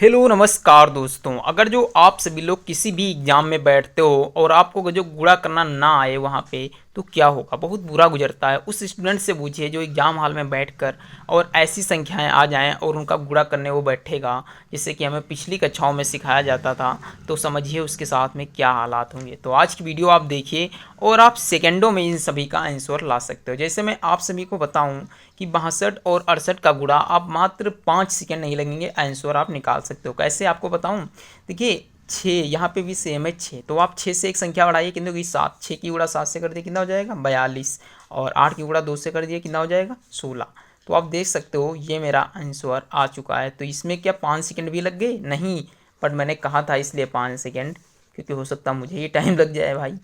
Hello नमस्कार दोस्तों। अगर जो आप सभी लोग किसी भी एग्ज़ाम में बैठते हो और आपको जो गुणा करना ना आए वहाँ पे, तो क्या होगा, बहुत बुरा गुजरता है। उस स्टूडेंट से पूछिए जो एग्ज़ाम हॉल में बैठकर और ऐसी संख्याएं आ जाएं और उनका गुणा करने वो बैठेगा, जैसे कि हमें पिछली कक्षाओं में सिखाया जाता था, तो समझिए उसके साथ में क्या हालात होंगे। तो आज की वीडियो आप देखिए और आप सेकेंडों में इन सभी का आंसर ला सकते हो। जैसे मैं आप सभी को बताऊं कि 62 और 68 का गुणा आप मात्र 5 सेकेंड नहीं लगेंगे, आंसर आप निकाल सकते हो। कैसे आपको बताऊं, देखिए 6 यहाँ पे भी सेम है 6, तो आप 6 से एक संख्या बढ़ाइए, कितनी होगी 7। 6 की गुणा 7 से कर दिए कितना हो जाएगा 42, और 8 की गुणा 2 से कर दिए कितना हो जाएगा 16। तो आप देख सकते हो ये मेरा आंसर आ चुका है। तो इसमें क्या 5 सेकेंड भी लग गए? नहीं, बट मैंने कहा था इसलिए 5 सेकेंड, क्योंकि हो सकता मुझे ही टाइम लग जाए भाई।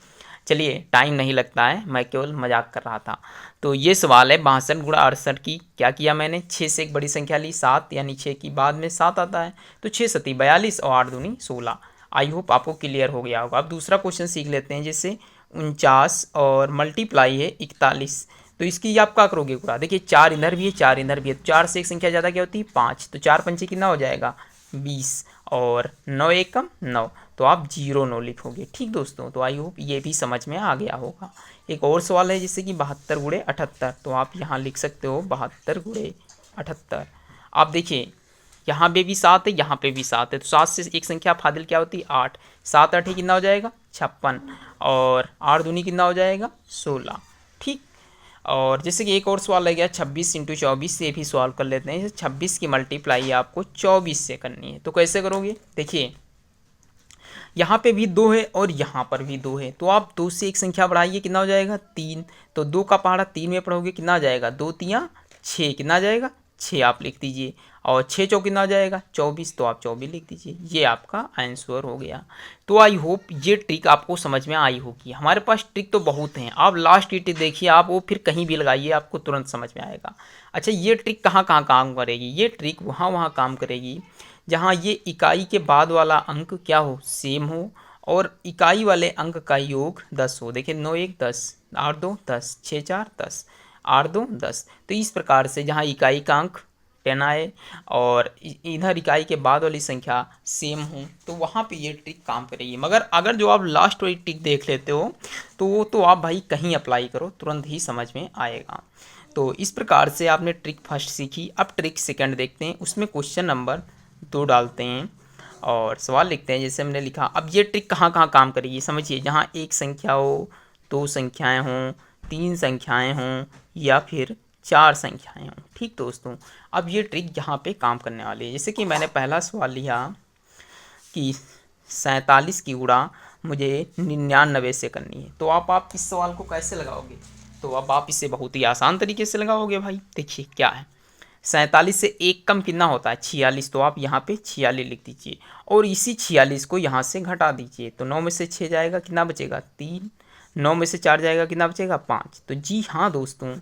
चलिए, टाइम नहीं लगता है, मैं केवल मजाक कर रहा था। तो ये सवाल है 62 गुणा 68 की। क्या किया मैंने, 6 से एक बड़ी संख्या ली 7, यानी 6 की बाद में 7 आता है, तो 6 सती 42 और 8 दूनी 16। आई होप आपको क्लियर हो गया होगा। अब दूसरा क्वेश्चन सीख लेते हैं। जैसे 49 और मल्टीप्लाई है 41, तो इसकी आप क्या करोगे गुणा। देखिए 4 इधर भी है 4 इधर भी है, तो 4 से एक संख्या ज़्यादा क्या होती है 5, तो 4 पंचे कितना हो जाएगा 20, और 9 एक कम 9, तो आप 0 9 लिखोगे। ठीक दोस्तों, तो आई होप ये भी समझ में आ गया होगा। एक और सवाल है जैसे कि 72 गुणे 78, तो आप यहाँ लिख सकते हो 72 गुणे 78। आप देखिए यहाँ पे भी 7 है, यहाँ पे भी 7 है, तो 7 से एक संख्या फाजिल क्या होती है 8। 7 8 ही कितना हो जाएगा 56, और 8 दूनी कितना हो जाएगा 16। ठीक। और जैसे कि एक और सवाल है गया 26 इंटू 24, से भी सॉल्व कर लेते हैं। 26 की मल्टीप्लाई आपको 24 से करनी है, तो कैसे करोगे। देखिए यहाँ पे भी 2 है और यहाँ पर भी 2 है, तो आप 2 से एक संख्या बढ़ाइए कितना हो जाएगा 3, तो 2 का पहाड़ा 3 में पढ़ोगे कितना आ जाएगा 2 तियाँ 6, कितना आ जाएगा 6 आप लिख दीजिए, और 6 चौक कितना आ जाएगा 24, तो आप 24 लिख दीजिए। ये आपका आंसर हो गया। तो आई होप ये ट्रिक आपको समझ में आई होगी। हमारे पास ट्रिक तो बहुत हैं, आप लास्ट ट्रिक देखिए, आप वो फिर कहीं भी लगाइए आपको तुरंत समझ में आएगा। अच्छा, ये ट्रिक कहाँ कहाँ काम करेगी, ये ट्रिक वहाँ वहाँ काम करेगी जहाँ ये इकाई के बाद वाला अंक क्या हो सेम हो, और इकाई वाले अंक का योग 10 हो। देखिए 9 1 10, 8 2 10, 6 4 10, 8 2 10। तो इस प्रकार से जहाँ इकाई का अंक 10 आए और इधर इकाई के बाद वाली संख्या सेम हो, तो वहाँ पे ये ट्रिक काम करेगी। मगर अगर जो आप लास्ट वाली ट्रिक देख लेते हो, तो वो तो आप भाई कहीं अप्लाई करो, तुरंत ही समझ में आएगा। तो इस प्रकार से आपने ट्रिक फर्स्ट सीखी। अब ट्रिक सेकंड देखते हैं। उसमें क्वेश्चन नंबर 2 डालते हैं और सवाल लिखते हैं। जैसे हमने लिखा, अब ये ट्रिक कहाँ कहाँ काम करेगी समझिए। जहाँ एक संख्या हो, दो संख्याएं हों, तीन संख्याएं हों, या फिर चार संख्याएं हों। ठीक दोस्तों, अब ये ट्रिक यहाँ पे काम करने वाली है। जैसे कि मैंने पहला सवाल लिया कि 47 की गुणा मुझे 99 से करनी है, तो आप इस सवाल को कैसे लगाओगे। तो अब आप इसे बहुत ही आसान तरीके से लगाओगे भाई। देखिए क्या है, 47 से एक कम कितना होता है 46, तो आप यहाँ पे 46 लिख दीजिए, और इसी 46 को यहाँ से घटा दीजिए, तो 9 में से 6 जाएगा कितना बचेगा 3, 9 में से 4 जाएगा कितना बचेगा 5। तो जी हाँ दोस्तों,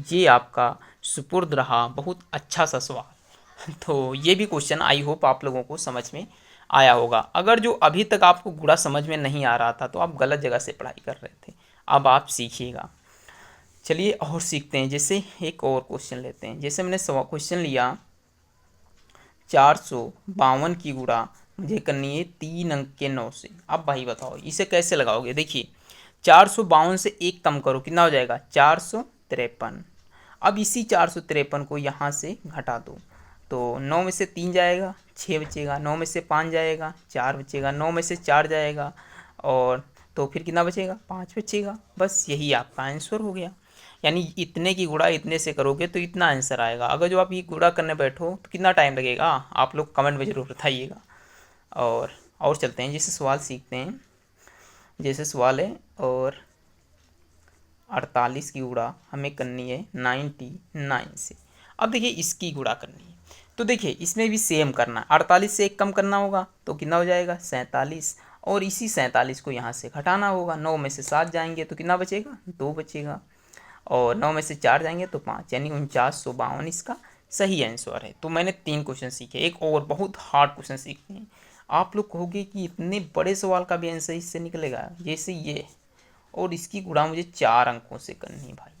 ये आपका सुपुर्द रहा बहुत अच्छा सा सवाल। तो ये भी क्वेश्चन आई होप आप लोगों को समझ में आया होगा। अगर जो अभी तक आपको गुणा समझ में नहीं आ रहा था, तो आप गलत जगह से पढ़ाई कर रहे थे, अब आप सीखिएगा। चलिए और सीखते हैं। जैसे एक और क्वेश्चन लेते हैं। जैसे मैंने क्वेश्चन लिया 452 की गुणा मुझे करनी है 3 अंक के 9 से। अब भाई बताओ इसे कैसे लगाओगे। देखिए 452 से एक कम करो कितना हो जाएगा 453। अब इसी 453 को यहाँ से घटा दो, तो 9 में से 3 जाएगा 6 बचेगा, 9 में से 5 जाएगा 4 बचेगा, 9 में से 4 जाएगा, और तो फिर कितना बचेगा 5 बचेगा। बस यही आपका आंसर हो गया। यानी इतने की गुणा इतने से करोगे तो इतना आंसर आएगा। अगर जो आप ये गुणा करने बैठो तो कितना टाइम लगेगा, आप लोग कमेंट में ज़रूर बताइएगा। और चलते हैं, जैसे सवाल सीखते हैं। जैसे सवाल है, और 48 की गुणा हमें करनी है 99 से। अब देखिए इसकी गुणा करनी है, तो देखिए इसमें भी सेम करना है। 48 से एक कम करना होगा तो कितना हो जाएगा 47, और इसी 47 को यहाँ से घटाना होगा। 9 में से 7 जाएंगे तो कितना बचेगा 2 बचेगा, और 9 में से 4 जाएंगे तो 5, यानी 4952 इसका सही आंसर है। तो मैंने 3 क्वेश्चन सीखे। एक और बहुत हार्ड क्वेश्चन सीखते हैं। आप लोग कहोगे कि इतने बड़े सवाल का भी आंसर इससे निकलेगा, जैसे ये, और इसकी गुणा मुझे 4 अंकों से करनी है भाई।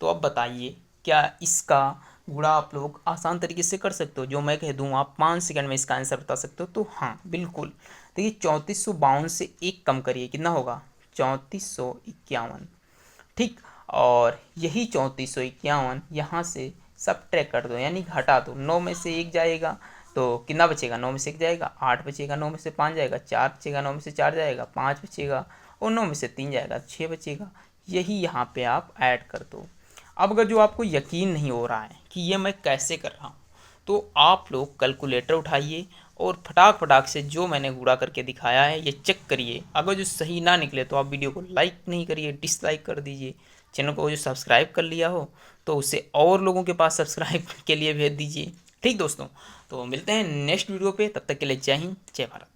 तो अब बताइए क्या इसका गुणा आप लोग आसान तरीके से कर सकते हो। जो मैं कह दूँ आप 5 सेकंड में इसका आंसर बता सकते हो। तो हाँ बिल्कुल, देखिए 3452 से एक कम करिए, कितना होगा? 3451। ठीक, और यही 3451 यहाँ से सब ट्रैक कर दो, यानी घटा दो। 9 में से एक जाएगा तो कितना बचेगा? 9 में से एक जाएगा 8 बचेगा, 9 में से 5 जाएगा 4 बचेगा, 9 में से 4 जाएगा 5 बचेगा, और 9 में से 3 जाएगा 6 बचेगा। यही यहाँ पे आप ऐड कर दो। अब अगर जो आपको यकीन नहीं हो रहा है कि ये मैं कैसे कर रहा हूँ, तो आप लोग कैलकुलेटर उठाइए और फटाक फटाक से जो मैंने गुणा करके दिखाया है ये चेक करिए। अगर जो सही ना निकले तो आप वीडियो को लाइक नहीं करिए, डिसलाइक कर दीजिए। चैनल को जो सब्सक्राइब कर लिया हो तो उसे और लोगों के पास सब्सक्राइब के लिए भेज दीजिए। ठीक दोस्तों, तो मिलते हैं नेक्स्ट वीडियो पे, तब तक के लिए जय हिंद जय भारत।